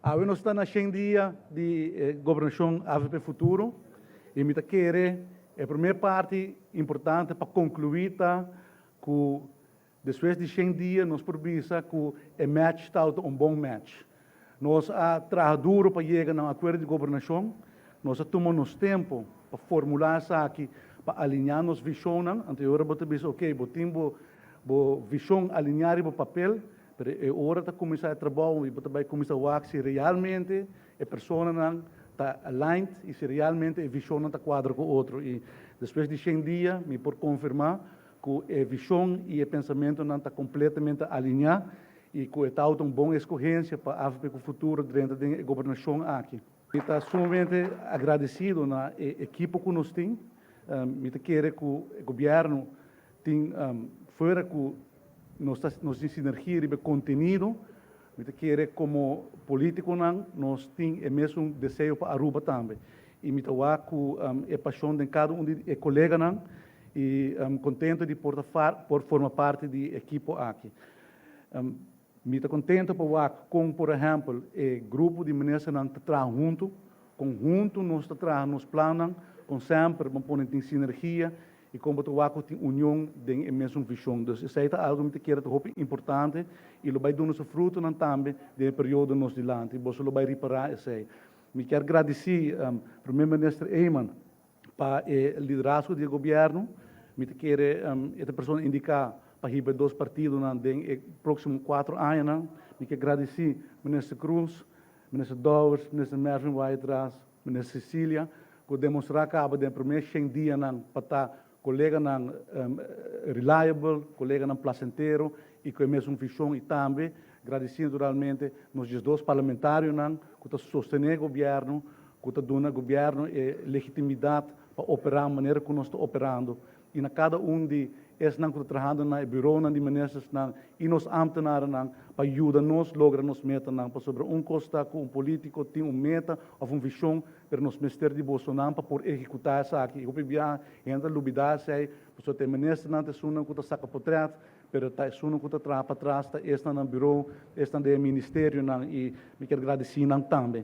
Nós estamos na 100 dias de governação AVP Futuro e me quer a primeira parte importante para concluir que depois de 100 dias nós provisa que o match está um bom match. Nós trabalhamos duro para chegar a um acordo de governação, nós tomamos tempo para formular isso aqui, para alinhar nossa visão, anterior você disse, ok, temos visão alinhar o papel, mas é hora de começar a trabalhar e vai começar a ver se realmente a pessoa está aligned e se realmente a visão está quadra com o outro. E depois de 100 dias, me por confirmar que a visão e o pensamento não estão completamente alinhados e que está uma boa escolha para a AVP futuro dentro da governação aqui. Estou sumamente agradecido na equipe que nós temos. Eu quero que o governo tenha, fora que nós temos sinergia e contenido, eu quero como político nós temos o mesmo desejo para Aruba também. E eu estou com a paixão de cada de colegas e contente de por formar parte da equipe aqui. Me estou contente por com, por exemplo, o grupo de meninas que trabalham junto, conjunto nós trabalhamos nos planos, com sempre vamos em sinergia e como tu tem união de mesma visão. Então, isso é algo que eu quero importante e lo vai dar nosso fruto também do período nós dilante. E você lo vai reparar isso aí. Me quero agradecer ao primeiro-ministro Eyman para o liderazgo do governo. Me quero essa pessoa indicar para ir dois partidos nos próximos 4 anos. Me quero agradecer ao ministro Cruz, ministro Dowers, ministro Mervin Whiteras, ministro Cecília, que demonstrar que no primeiro 100 dias para estar colega reliable, colega placenteiro e com a mesma visão e também agradecendo realmente nos dois parlamentares que sostenem o governo, que dão ao governo legitimidade para operar da maneira que nós estamos operando. E na cada de esses que trabalhando no bureau de ministros e nos ambtenares para ajudar nós a lograr nos metas para sobre costa que político tem meta ou uma visão para nos ministério de Bolsonaro para poder executar isso aqui. Eu pedi entra lubidade sei para ter ministro não ter suna que saca por trás, pero tá suna que trabalha para trás está no bureau, está no ministério e me quero agradecer também.